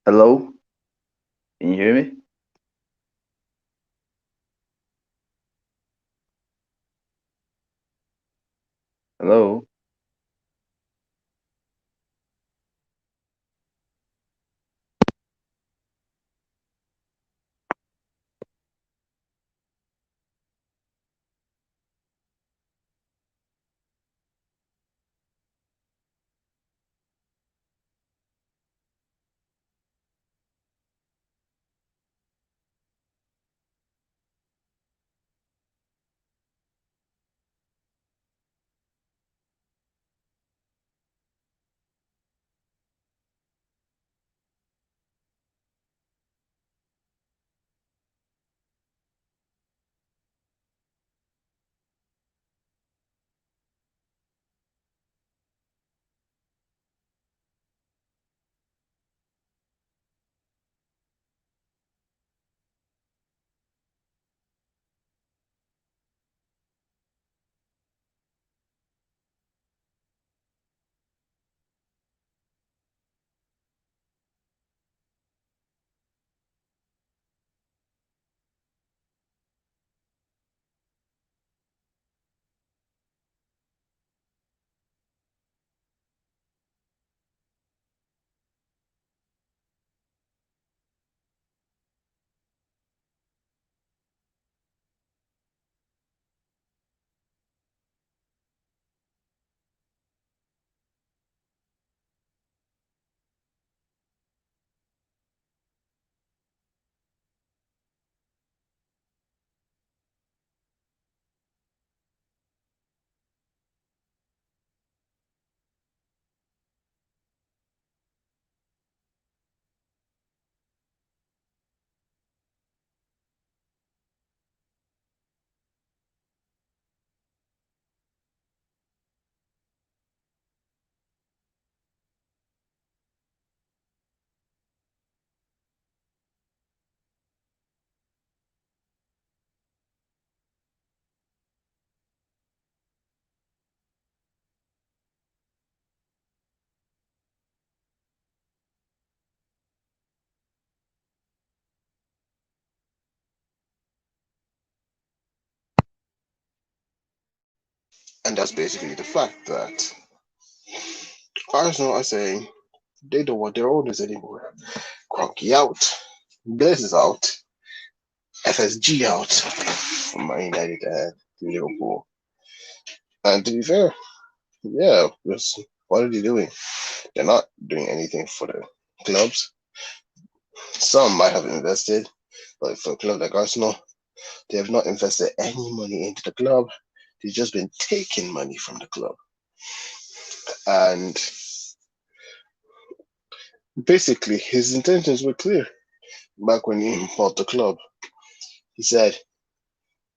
Hello? Can you hear me? Hello? And that's basically the fact that Arsenal are saying they don't want their owners anymore. Cronky out, Bliss is out, FSG out from Man United and Liverpool. And to be fair, yeah, what are they doing? They're not doing anything for the clubs. Some might have invested, but for a club like Arsenal, they have not invested any money into the club. They've just been taking money from the club. And basically, his intentions were clear back when he bought the club. He said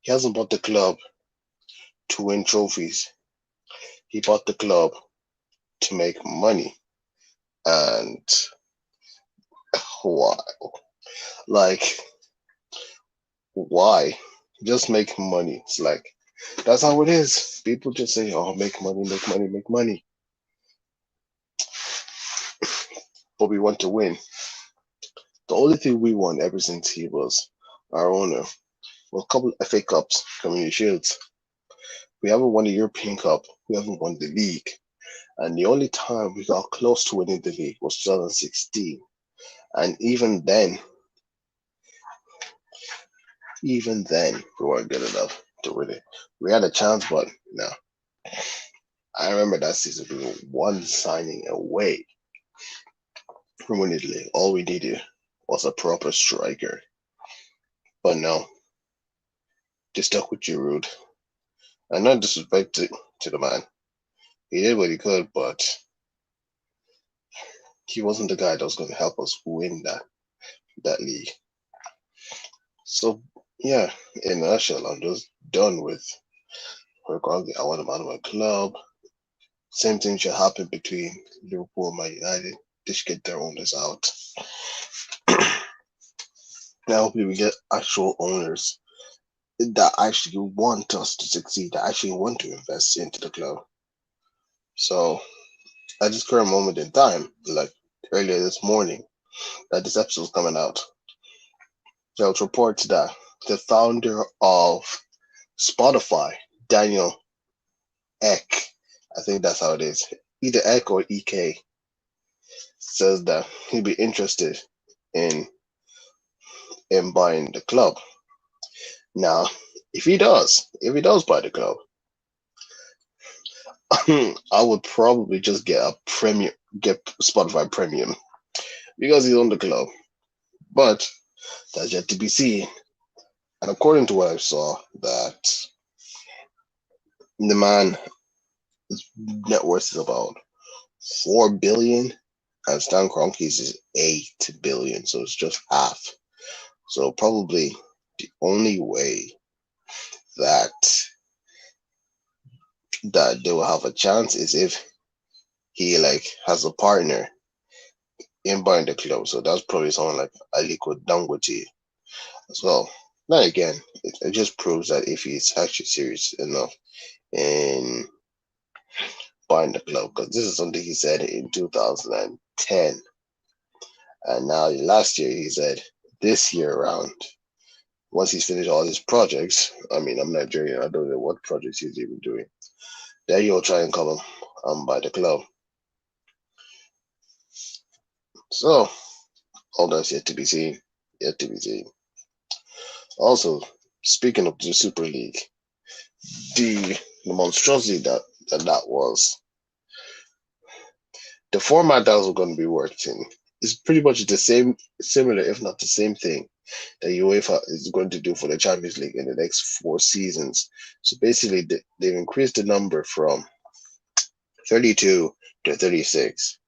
he hasn't bought the club to win trophies. He bought the club to make money. And why? Like, why? Just make money. It's like, that's how it is. People just say, oh, make money, make money, make money. But we want to win. The only thing we won ever since he was our owner was a couple of FA Cups, Community Shields. We haven't won the European Cup. We haven't won the league. And the only time we got close to winning the league was 2016. And even then, we weren't good enough to win it. We had a chance, but no. I remember that season we were one signing away from winning the league. All we needed was a proper striker. But no, they stuck with Giroud. And no disrespect to the man. He did what he could, but he wasn't the guy that was going to help us win that league. So yeah, in a nutshell, I'm just done with regardless. I want him out of my club. Same thing should happen between Liverpool and Man United. They should get their owners out. Now, hopefully, we get actual owners that actually want us to succeed, that actually want to invest into the club. So, at this current moment in time, like earlier this morning, that this episode is coming out, there was reports that the founder of Spotify, Daniel Ek, I think that's how it is, either Ek or EK, says that he'd be interested in buying the club. Now, if he does buy the club, I would probably just get Spotify Premium because he's on the club. But that's yet to be seen. And according to what I saw, that the man's net worth is about 4 billion, and Stan Kroenke's is 8 billion, so it's just half. So probably the only way that they will have a chance is if he has a partner in buying the club. So that's probably someone like Aliko Dangote as well. Then again, it just proves that if he's actually serious enough in buying the club, because this is something he said in 2010, and now last year he said this year around, once he's finished all his projects, I mean, I'm Nigerian, I don't know what projects he's even doing, then he'll try and come and buy the club. So all that's yet to be seen. Yet to be seen. Also, speaking of the Super League, the monstrosity that was, the format that was going to be worked in is pretty much the same, similar, if not the same thing that UEFA is going to do for the Champions League in the next 4 seasons. So basically, they've increased the number from 32 to 36.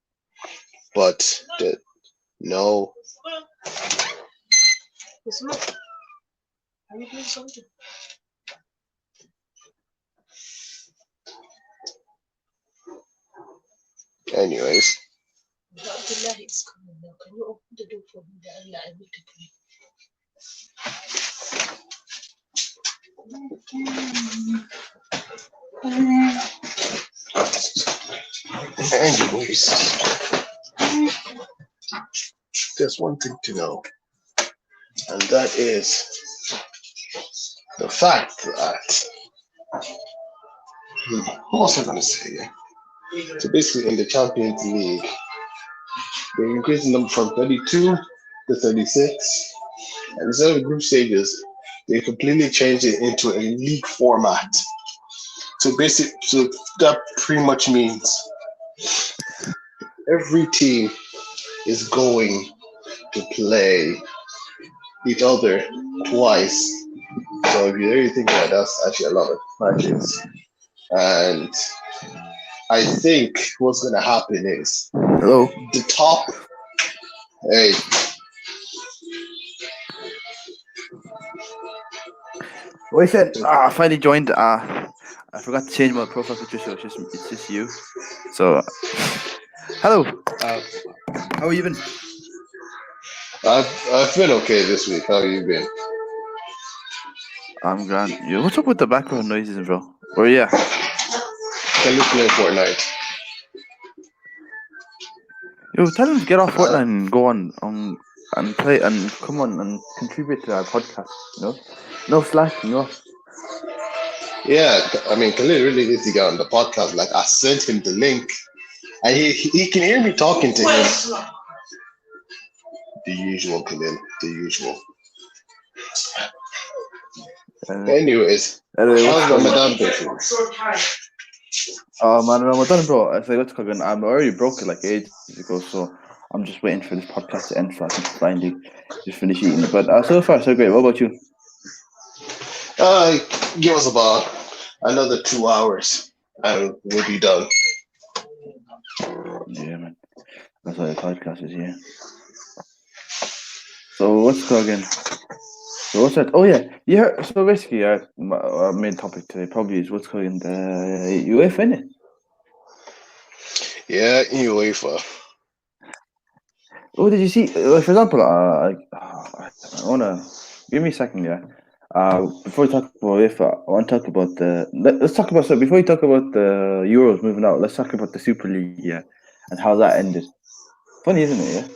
But no. Usman, are you doing something? Anyways. Abdullahi is coming now. Can you open the door for me? Allah, I need to pray. Anyways, there's one thing to know, and that is the fact that what was I going to say here? So basically, in the Champions League, they increased the number from 32 to 36, and instead of group stages, they completely changed it into a league format. So that pretty much means every team is going to play each other twice. So if you really think about it, that's actually a lot of matches. And I think what's going to happen is Hello. the top. Hey. Wait, I finally joined. I forgot to change my profile picture, so it's just you. So, hello. How are you been? I've been okay this week. How have you been? I'm grand. Yo, what's up with the background noises, bro? Or yeah. Can you play Fortnite? Yo, tell him to get off Fortnite and go on and play and come on and contribute to our podcast. You know, no slacking off. Yeah, I mean, Khalil really needs to get on the podcast. Like, I sent him the link, and he can hear me talking to him. The usual, Khalil. The usual. Anyways, how's Ramadan been? Man, Ramadan, bro. I say, what's cooking? I'm already broke it like ages ago, so I'm just waiting for this podcast to end so I can finally just finish eating. But so far, so great. What about you? Give us about another 2 hours, and we'll be done. Yeah, man. That's why the podcast is here. So what's cooking? So what's that? Oh yeah. So basically, our main topic today probably is what's cooking the UEFA, innit? Yeah, UEFA. Oh, did you see? For example, I wanna give me a second, yeah. Before we talk about UEFA, I want to talk about let's talk about before we talk about the Euros moving out. Let's talk about the Super League, yeah, and how that ended. Funny, isn't it? Yeah.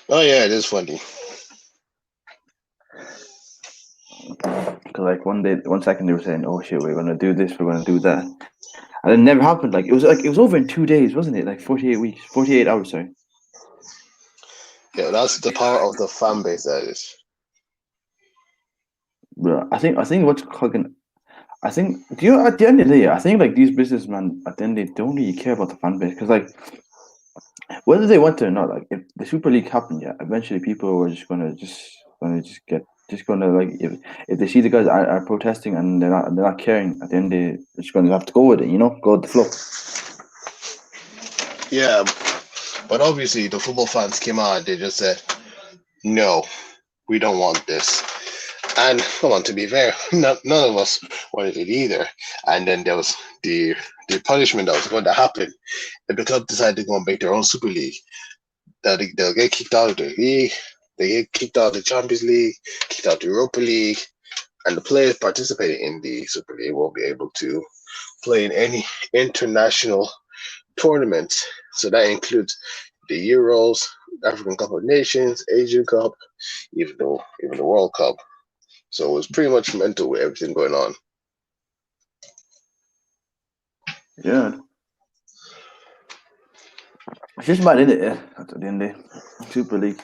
Oh yeah, it is funny. Because like one second they were saying, "Oh shit, we're gonna do this, we're gonna do that," and it never happened. Like it was over in 2 days, wasn't it? Like 48 weeks, 48 hours. Sorry. Yeah, that's the power of the fan base. That is. But I think what's cooking. I think do you at the end of the day, I think like these businessmen at the end they don't really care about the fan base because like whether they want to or not, like if the Super League happened, yeah, eventually people were just get just gonna like if they see the guys are protesting and they're not caring at the end they're just gonna have to go with it, go with the flow. Yeah, but obviously the football fans came out. They just said, "No, we don't want this." And come on, to be fair, none of us wanted it either. And then there was the punishment that was going to happen if the club decided to go and make their own Super League. They'll get kicked out of the league. They get kicked out of the Champions League, kicked out of the Europa League, and the players participating in the Super League won't be able to play in any international tournaments. So that includes the Euros, African Cup of Nations, Asian Cup, even the World Cup. So it was pretty much mental with everything going on. Yeah, it's just mad, isn't it? Yeah, at the end of the day, Super League.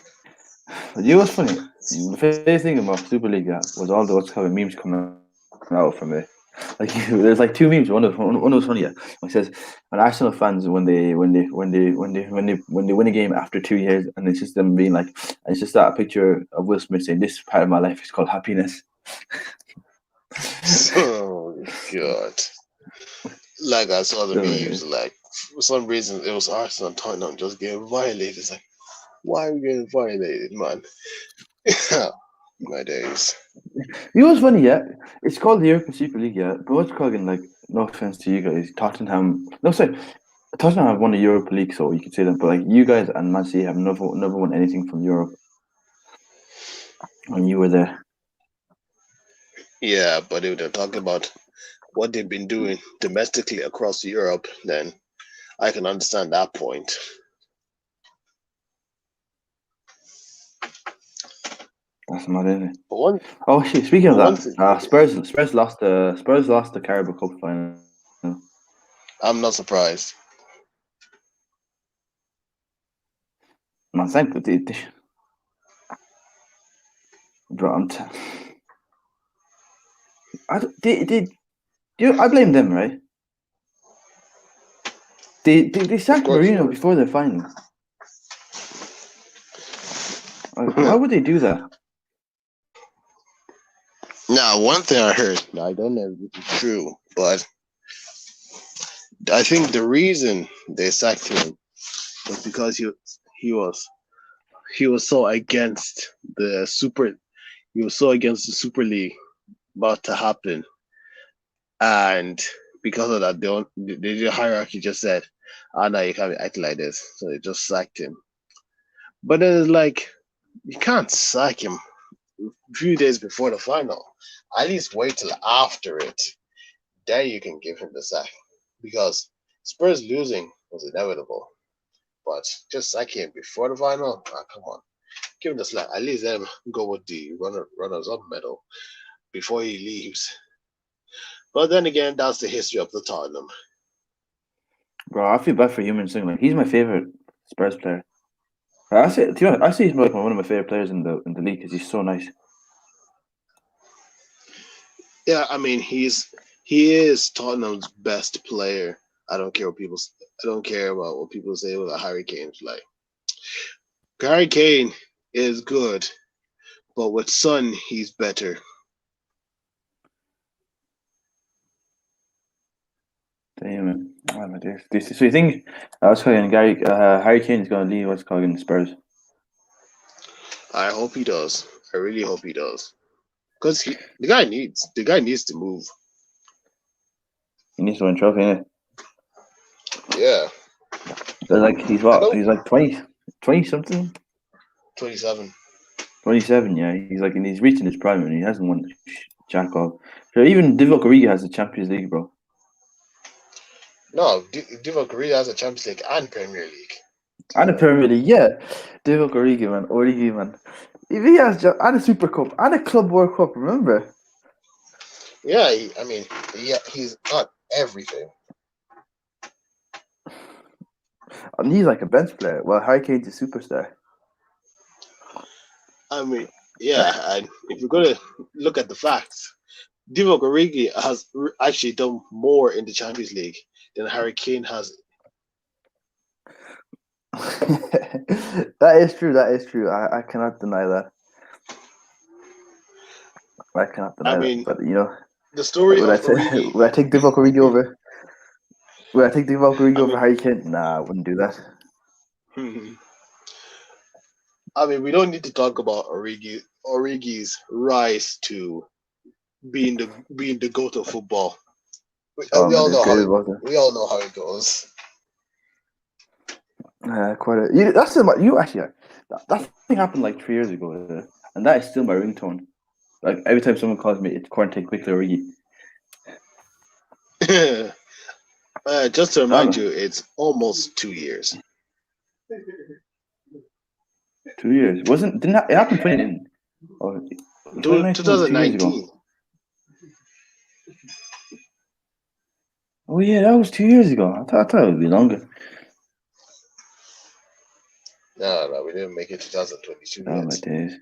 But you know what's funny? The funniest thing about Super League was all those kind of memes coming out from it. Like there's like two memes. One was funny. Yeah, it says when Arsenal fans when they win a game after 2 years, and it's just them being like, and it's just that picture of Will Smith saying, "This part of my life is called happiness." Oh God! Like I saw the memes. Like for some reason it was Arsenal and Tottenham just getting violated. It's like, why are we getting violated, man? My days. You know what's funny? Yeah, it's called the European Super League. Yeah, but what's called like no offense to you guys, Tottenham. No, sorry, Tottenham have won the Europa League, so you could say that. But like you guys and Man City have never won anything from Europe when you were there. Yeah, but if they're talking about what they've been doing domestically across Europe, then I can understand that point. That's mad, isn't it? But one, Oh shit! Speaking of but one that, thing, Spurs lost the Carabao Cup final. I'm not surprised. Man, thank God bro, I blame them, right? They Of sacked course. Marino before the final. How would they do that? Now, one thing I heard, now I don't know if it's true, but I think the reason they sacked him was because he was so against the Super League about to happen, and because of that, the hierarchy just said, "Ah, no, you can't be acting like this," so they just sacked him. But then it's like you can't sack him a few days before the final. At least wait till after it. Then you can give him the sack because Spurs losing was inevitable. But just sack him before the final? Ah, come on. Give him the slack. At least let him go with the runners up medal before he leaves. But then again, that's the history of the Tottenham. Bro, I feel bad for Human Singh. Like he's my favorite Spurs player. I say he's like one of my favorite players in the league because he's so nice. Yeah, I mean he is Tottenham's best player. I don't care about what people say about Harry Kane's like. Harry Kane is good, but with Son he's better. Damn it. Oh my days. So you think what's called Harry Kane is going to leave what's called in Spurs? I hope he does. I really hope he does. Because the guy needs to move. He needs to win a trophy, innit? Yeah. Like he's I what? don't He's like 20 something, 27. 27. Yeah, he's reaching his prime and he hasn't won jack all. So even Divock Origi has the Champions League, bro. No, Divock Origi has a Champions League and Premier League. And a Premier League, yeah. Divock Origi, man. If he has and a Super Cup and a Club World Cup, remember? Yeah, he's got everything. And he's like a bench player. Well, Harry Kane's a superstar. I mean, yeah, and if you're gonna look at the facts, Divock Origi has actually done more in the Champions League than Harry Kane has. That is true. That is true. I cannot deny that. I cannot deny I that. mean, But you know, the story would I of say Origi. would I take Divock Origi over? Would I take Divock Origi I over mean, Harry Kane? Nah, I wouldn't do that. I mean, we don't need to talk about Origi's rise to being the goat of football. Oh We man, all it's know how great it. about that. We all know how it goes. Quite a. You, that's still my. You actually. That thing happened like 3 years ago, and that is still my ringtone. Like every time someone calls me, it's quarantine quickly Origi. Just to I remind don't know. you, it's almost 2 years. 2 years wasn't it happened 2019? Oh, 2019 was 2 years ago. 2019. Oh yeah, that was 2 years ago. I thought it would be longer. No, we didn't make it 2022 Oh my yet. days.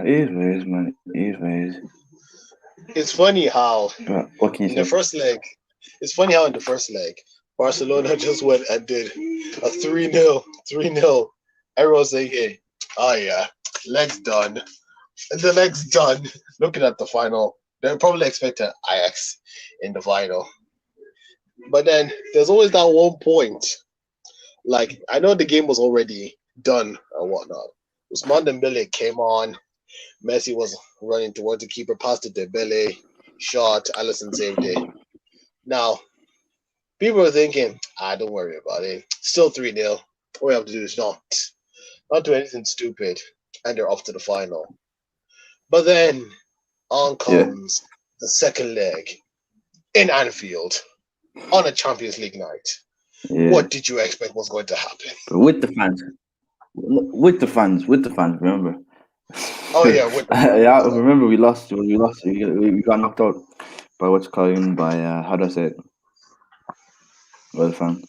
It is what it is, man. It is what it is. It's funny how But what can you in the say? first leg, Barcelona just went and did a 3-0, 3-0. Everyone's thinking, oh yeah, leg's done. And the leg's done. Looking at the final, they're probably expecting Ajax in the final. But then there's always that one point. Like, I know the game was already done and whatnot. Usman Dembele came on. Messi was running towards the keeper, passed it to Bello, shot, Allison saved it. Now, people are thinking, don't worry about it. Still 3-0. All we have to do is not do anything stupid. And they're off to the final. But then on Yeah. comes the second leg in Anfield on a Champions League night. Yeah. What did you expect was going to happen? But with the fans. Remember? Oh yeah, yeah. Remember we lost. We got knocked out by what's called by how do I say it? By the fans.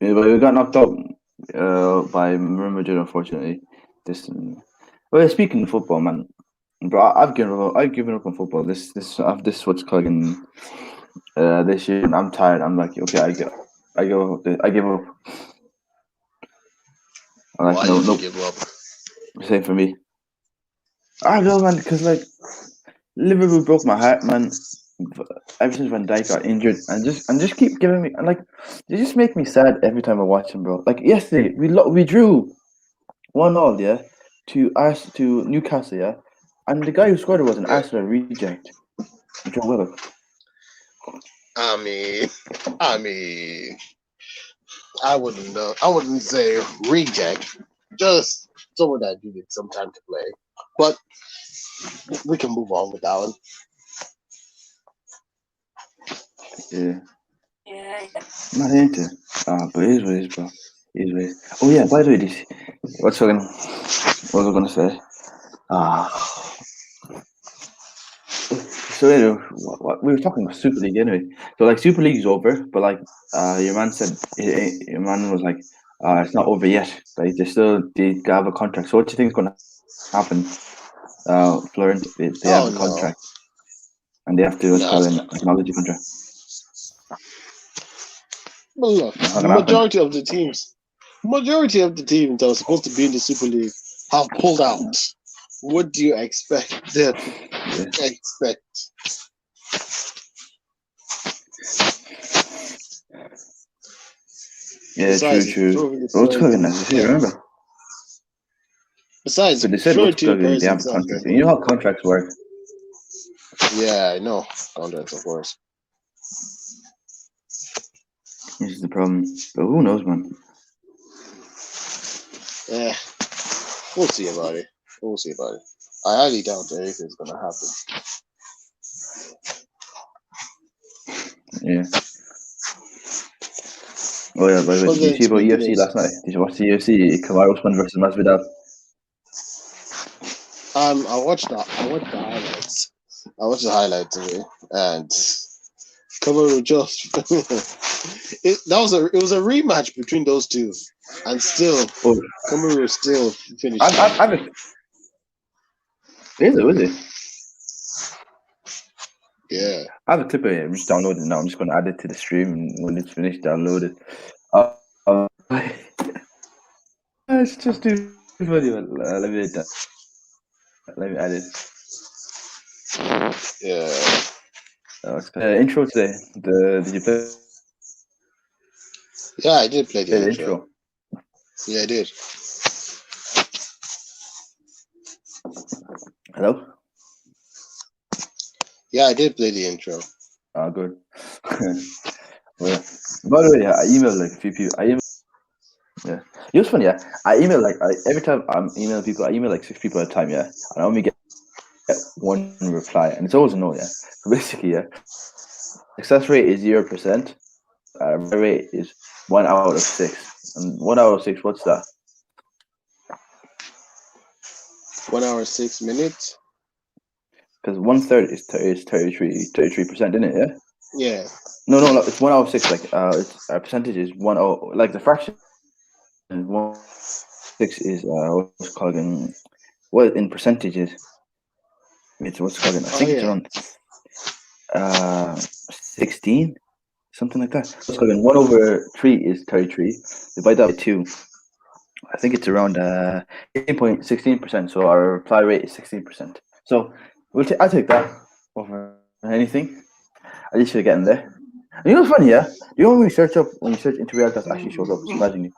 Yeah, but we got knocked out by Real Madrid, unfortunately. Well, speaking of football, man, bro, I've given up on football. This what's called this year, and I'm tired. I'm like, okay, I give up. I'm like, Why no, did you nope. give up? Same for me. I know, man, because like Liverpool broke my heart, man. Ever since Van Dijk got injured, and just keep giving me, and like, they just make me sad every time I watch him, bro. Like yesterday, we drew 1-1, yeah, to Newcastle, yeah, and the guy who scored it was an Arsenal reject, Joe Willock. I mean, I wouldn't know. I wouldn't say reject. Just someone that needed some time to play. But we can move on with that one. Yeah. Not into it. But it is what it is, bro. It is what it is. Oh yeah, by the way, what was I gonna say? So anyway, we were talking about Super League anyway. So like Super League is over, but like your man said, your man was like, it's not over yet. Like they have a contract. So what do you think is gonna happen? Florent, they have a contract, and they have to acknowledge the contract. But look, majority of the teams that are supposed to be in the Super League have pulled out. What do you expect them to expect? Yeah, true. What's cooking? As I say, remember. Besides, but they said what's cooking? They have a contract. You know how contracts work. Yeah, I know contracts, of course. This is the problem. But who knows, man? Yeah, we'll see about it. I highly doubt anything's gonna happen. Yeah. Oh yeah, by the way, But did you then see to about be UFC last night? Did you watch the UFC? Usman versus Masvidal. I watched the highlights. I watched the highlights of it, and Kamaru just it was a rematch between those two, and still Oh, Kamaru still finished. I've is it? Yeah. I have a clip of it. I'm just downloading it now. I'm just going to add it to the stream, and when it's finished, download it. It's just too funny. Man. Let me add it. Yeah. Intro today. Did you play Yeah, I did play the the intro. Yeah, I did. Hello. Yeah, I did play the intro. Good. Well, yeah. By the way, yeah, I emailed like a few people. Yeah, it was funny. Yeah, every time I'm emailing people, I email like 6 people at a time. Yeah, and I only get one reply, and it's always a no. Yeah, so basically, yeah, success rate is 0%. Rate is 1 out of 6, and 1 out of 6. What's that? 1 hour 6 minutes. Because 1/3 is 33%, isn't it? Yeah. Yeah. No, it's 1 out of 6. Like it's percentage is 1 out. Like the fraction is 1/6 is what's it called in what in percentages. It's what's it called in. I Oh think it's yeah. around 16, something like that. What's called in 1/3 is 33. Divide that by 2. I think it's around 18.16%. So our reply rate is 16%. So I'll take that over anything. At least you're getting there. And you know what's funny, yeah? You know when you search into reality, that actually shows up. Surprisingly,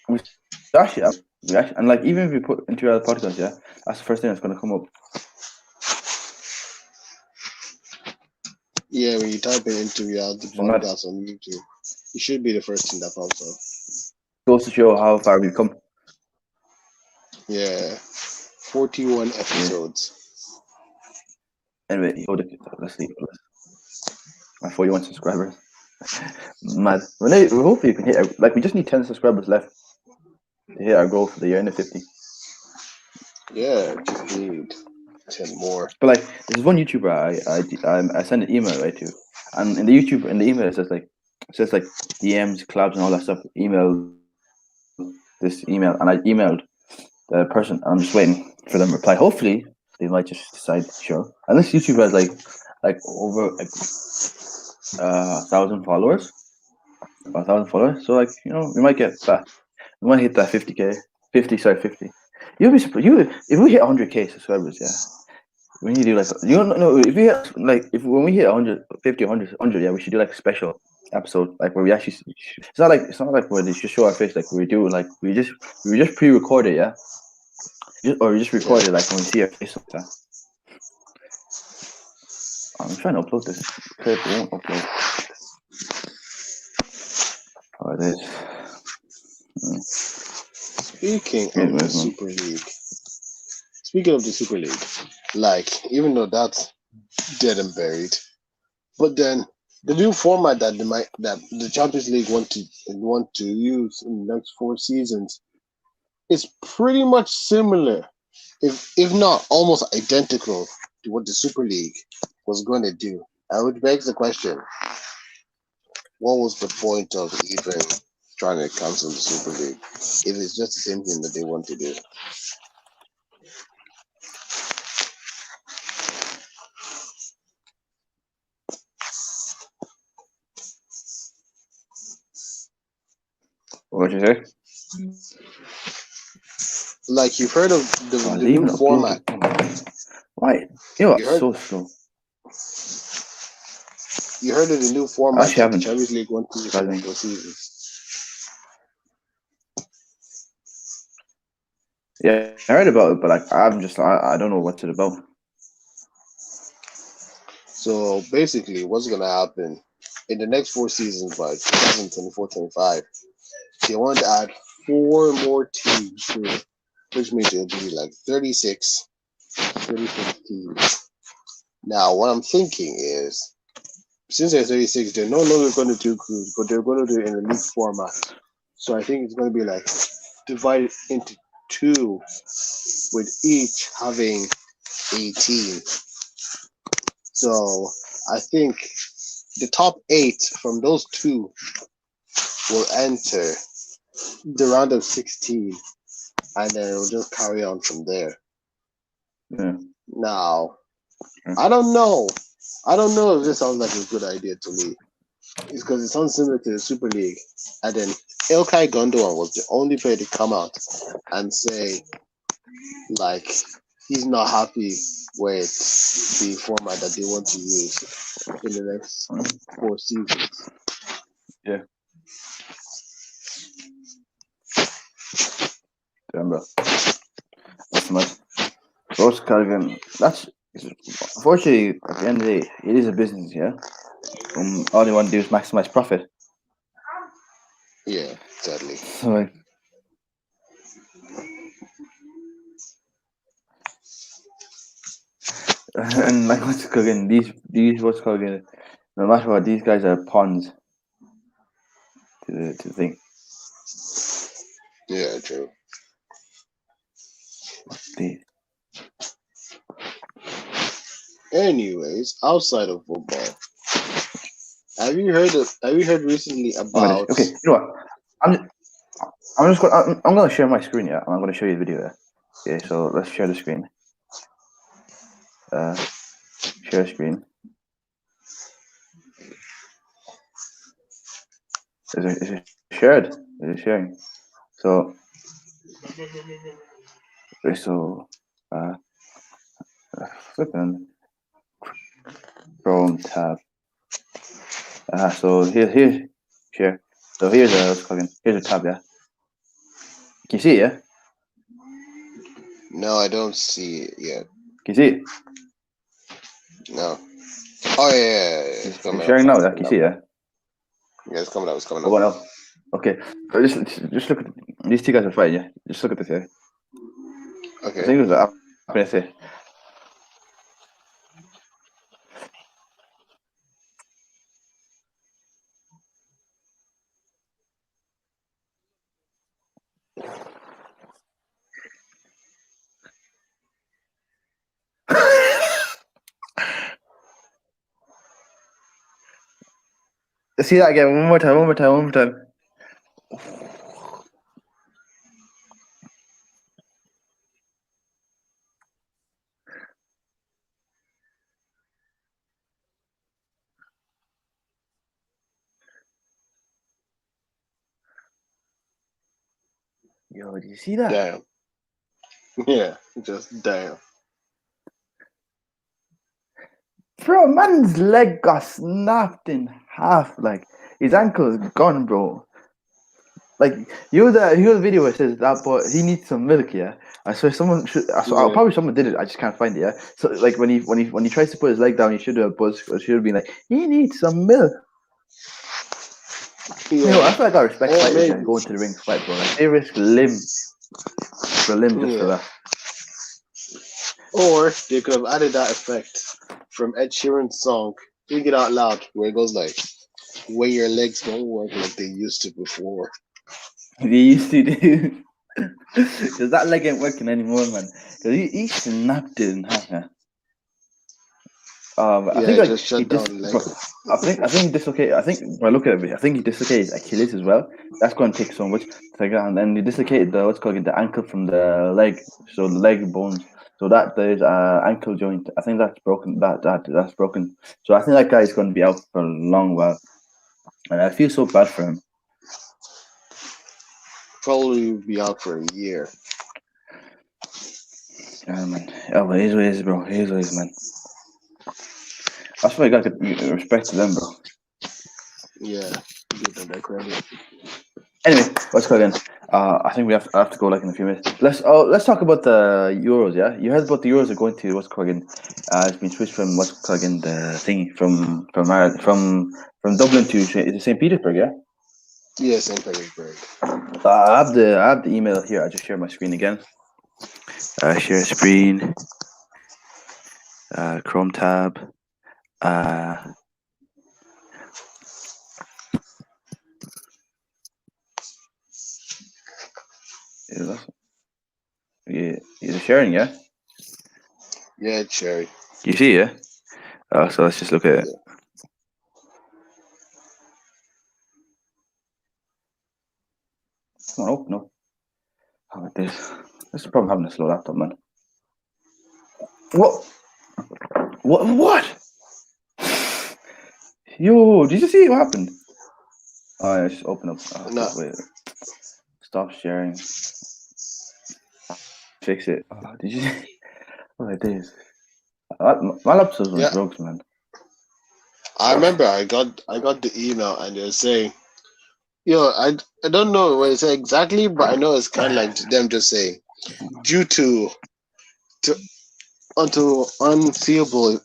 we actually, and like even if you put into reality podcast, yeah, that's the first thing that's gonna come up. Yeah, when you type in into reality Which is mad. podcast on YouTube, it should be the first thing that pops up. Goes to show how far we've come. Yeah. 41 episodes. Anyway, let's see. My 41 subscribers. Mad. Hopefully you can hit. Like we just need 10 subscribers left to hit our goal for the year, and 50. Yeah, just need 10 more. But like, there's one YouTuber I send an email right to, and in the email it says like DMs, collabs, and all that stuff. Email this email, and I emailed the person. And I'm just waiting for them to reply. Hopefully, they might just decide sure. And this YouTuber has like over 1,000 followers, So like we might get that. We might hit that 50K, 50. You'll be surprised. If we hit 100K subscribers, yeah. We need to do like if we hit when we hit 100, 50, 100, yeah, we should do like a special episode like where we actually. It's not like where they just show our face like we do like we just pre-record it, yeah. Or we just record it like when we see our face like that. I'm trying to upload this clip. It won't upload. Oh, it is. Speaking of the Super League, like even though that's dead and buried, but then the new format that the Champions League want to use in the next 4 seasons is pretty much similar, if not almost identical to what the Super League was going to do. I would beg the question: what was the point of even trying to cancel the Super League if it's just the same thing that they want to do? What'd you say? Like you've heard of the new format. Why? So slow. You heard of the new format that the haven't. Champions League wants to use for 4 seasons. Yeah, I heard about it, but like I don't know what's it about. So basically, what's going to happen in the next 4 seasons by 2024-25, they want to add 4 more teams to it, which means it'll be like 36 teams. Now, what I'm thinking is since they're 36, they're no longer going to do groups, but they're going to do it in a league format. So I think it's going to be like divided into two, with each having a team. So I think the top 8 from those two will enter the round of 16, and then it'll just carry on from there. Yeah. Now, I don't know. I don't know if this sounds like a good idea to me. It's because it sounds similar to the Super League. And then Ilkay Gundogan was the only player to come out and say, like, he's not happy with the format that they want to use in the next 4 seasons. Yeah. Damn, bro. That's much. Roast Cargan. That's unfortunately at the end of the day, it is a business, yeah. All they want to do is maximize profit. Yeah, sadly. So like, and like what's cooking? These what's cooking? No matter what, these guys are pawns to the thing. Yeah, true. Anyways, outside of football, have you heard recently about? Okay, you know what? I'm gonna share my screen, yeah. And I'm gonna show you the video. Yeah. Okay, so let's share the screen. Share screen. Is it shared? Is it sharing? So, okay, so, flipping Chrome tab. So here's share. So here's here's a tab, yeah. Can you see it? Yeah. No, I don't see it yet. Can you see it? No. Oh yeah. It's coming It's sharing up. now. Yeah. Can you see it? Yeah. Yeah, it's coming up. It's coming Oh, up. what else? Okay. So just look at these two guys are fighting. Yeah. Just look at this here. Okay. I think it was up. I'm gonna say. See that again. One more time. One more time. One more time. Yo, do you see that? Damn. Yeah, just damn. Bro, man's leg got snapped in half. Like his ankle is gone, bro. Like the video where it says that boy he needs some milk, yeah. I swear someone should. Yeah. Probably someone did it. I just can't find it. Yeah. So like when he tries to put his leg down, he should have buzzed. Or should have been like, he needs some milk. Yeah. You know, I feel like I respect Or fighters maybe- that go into the ring to fight, bro. Like they risk limb for limb just for Yeah. that. Or they could have added that effect from Ed Sheeran's song "Sing It Out Loud," where it goes like, "When your legs don't work like they used to before." They used to do. Because that leg ain't working anymore, man. Because he snapped it in half, yeah. I think like just shut down leg. bro, I think he dislocated. I think when I look at it, I think he dislocated his Achilles as well. That's going to take so much. And then he dislocated the what's called the ankle from the leg, so the leg bones. So that there's ankle joint. I think that's broken. That's broken. So I think that guy is going to be out for a long while, and I feel so bad for him. Probably be out for a year. Yeah, man. Oh, but it is what it is, bro. It is what it is, man. That's why I got to give respect to them, bro. Yeah, give them that credit. Anyway, let's go again. I think I have to go like in a few minutes. Let's talk about the Euros. Yeah, you heard about the Euros are going to what's called again? It's been switched from what's called again the thing from Dublin to St. Petersburg. Yeah. Yeah, St. Petersburg. I have the email here. I just share my screen again. Share screen. Chrome tab. Yeah, you're sharing, yeah? Yeah, Cherry. You see, yeah? So let's just look at it. Come on, open up. How about this? This is probably having a slow laptop, man. What? What? Yo, did you see what happened? Oh, yeah, just open up. Oh, No, wait. Stop sharing. Fix it. Oh, did you see? What it is? My laptop's on yeah. drugs, man. I remember I got the email and they're saying, yo, I don't know what it said exactly, but I know it's kind of like them just saying, due to unseeable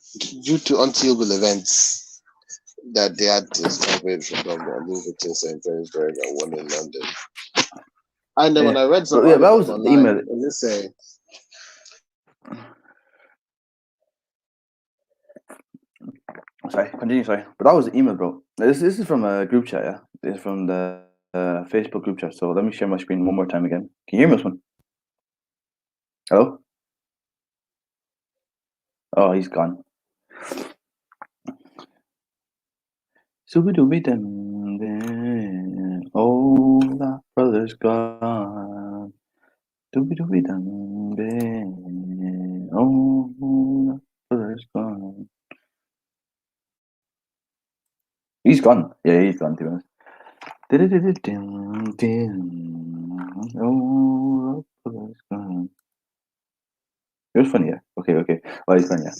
events that they had to stop it from Dublin and move it to St. Petersburg and one in London. And then when Yeah, I read some but yeah, that was articles the online, email. it just say, Sorry, continue. Sorry, but that was the email, bro. This is from a group chat. Yeah, this is from the Facebook group chat. So let me share my screen one more time again. Can you hear me, Usman? Hello? Oh, he's gone. Dooby dum. Oh, that brother's gone. Dooby dum. Oh, that brother's gone. He's gone. Yeah, he's gone. To be honest. Oh, that brother's gone. It was funny, yeah. Okay. Oh, he's gone, yeah.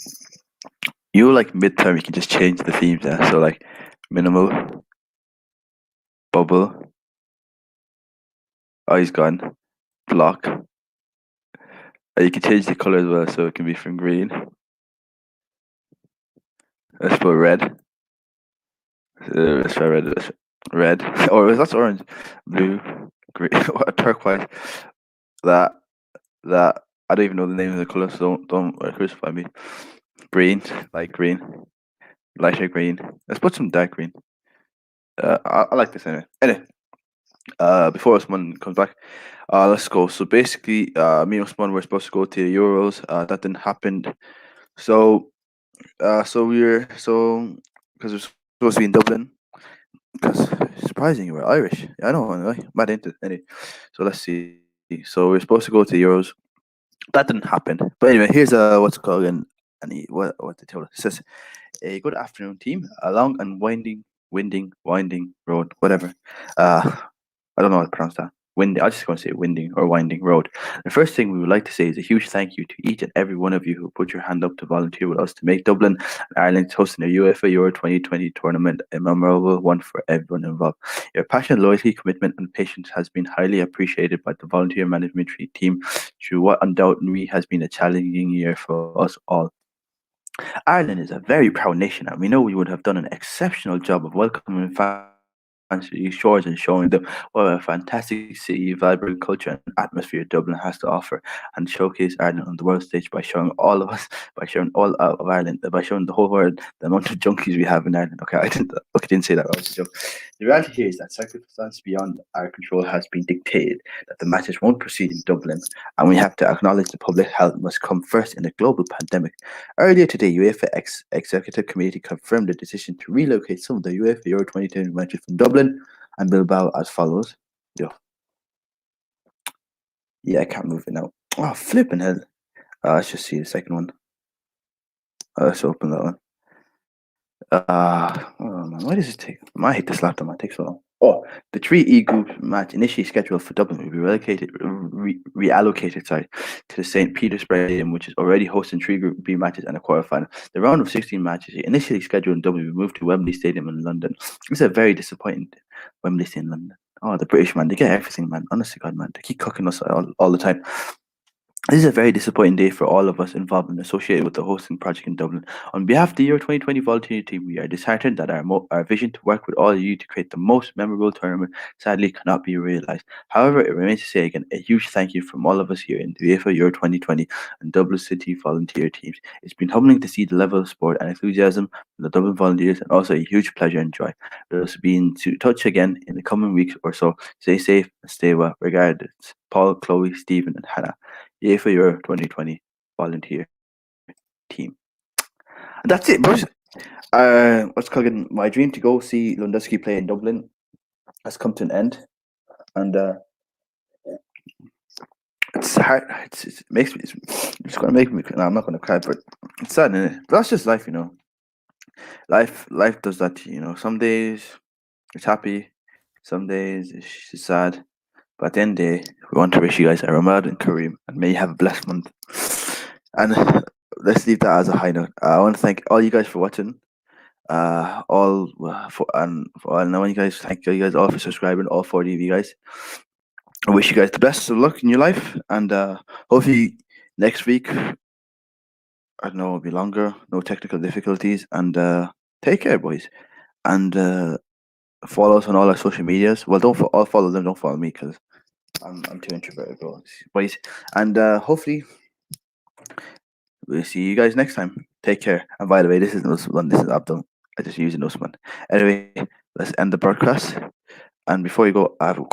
You like midterm, you can just change the themes, yeah. So like minimal, bubble. Oh, he's gone. Block. You can change the color as well, so it can be from green. Let's put red. Let's try red. Red. Or that's orange. Blue. Green. Turquoise. That. I don't even know the name of the color, so don't crucify me. Green. Light green. Lighter green. Let's put some dark green. I like this anyway. Anyway. Before Usman comes back, let's go. So basically, me and Usman were supposed to go to the Euros. That didn't happen. So, because we're supposed to be in Dublin. Because surprising, you were Irish. Yeah, I know. I'm mad into it. Anyway, so let's see. So we're supposed to go to the Euros. That didn't happen. But anyway, here's what's it called again? What they told us. It says, a good afternoon, team. A long and winding road, whatever. I don't know how to pronounce that. Winding. I just going to say winding or winding road. The first thing we would like to say is a huge thank you to each and every one of you who put your hand up to volunteer with us to make Dublin and Ireland hosting the UEFA Euro 2020 tournament a memorable one for everyone involved. Your passion, loyalty, commitment, and patience has been highly appreciated by the volunteer management team through what undoubtedly has been a challenging year for us all. Ireland is a very proud nation, and we know we would have done an exceptional job of welcoming fans to these shores and showing them what a fantastic city, vibrant culture, and atmosphere Dublin has to offer, and showcase Ireland on the world stage by showing all of us, by showing all out of Ireland, by showing the whole world the amount of junkies we have in Ireland. Okay, I didn't say that. That was a joke. The reality here is that circumstances beyond our control has been dictated that the matches won't proceed in Dublin, and we have to acknowledge that public health must come first in a global pandemic. Earlier today, UEFA Executive Committee confirmed the decision to relocate some of the UEFA Euro 2020 matches from Dublin and Bilbao as follows. Yo. Yeah, I can't move it now. Oh, flipping hell. Let's just see the second one. Let's open that one. Oh man, why does it take? I might hate this laptop, man. It takes so long. Oh, the 3E group match initially scheduled for Dublin will be reallocated, to the St. Peter's Stadium, which is already hosting 3 Group B matches and a quarterfinal. The round of 16 matches initially scheduled in Dublin will be moved to Wembley Stadium in London. It's a very disappointing Wembley Stadium in London. Oh, the British, man, they get everything, man. Honestly, God, man, they keep cooking us all the time. This is a very disappointing day for all of us involved and associated with the hosting project in Dublin. On behalf of the Year 2020 volunteer team, we are disheartened that our vision to work with all of you to create the most memorable tournament sadly cannot be realised. However, it remains to say again a huge thank you from all of us here in the UEFA Euro 2020 and Dublin City volunteer teams. It's been humbling to see the level of support and enthusiasm from the Dublin volunteers, and also a huge pleasure and joy. Let us be in touch again in the coming weeks or so. Stay safe and stay well. Regards, Paul, Chloe, Stephen, and Hannah. Yay for your 2020 volunteer team. And that's it, boys. What's called my dream to go see Lewandowski play in Dublin has come to an end, and it's hard. It makes me. It's gonna make me. No, I'm not gonna cry, but it's sad, innit? But that's just life, you know. Life does that. To you know, some days it's happy, some days it's sad. But at the end of the day, we want to wish you guys a Ramadan Kareem and may you have a blessed month. And let's leave that as a high note. I want to thank all you guys for watching. All for and for and I want you guys thank you guys all for subscribing. All 40 of you guys. I wish you guys the best of luck in your life, and hopefully next week I don't know it'll be longer, no technical difficulties, and take care, boys, and follow us on all our social medias. Well, don't all follow them. Don't follow me because I'm too introverted, boys. And hopefully we'll see you guys next time. Take care. And by the way, this is Usman. This is Abdul. I just using Usman. Anyway, let's end the broadcast. And before you go, I have one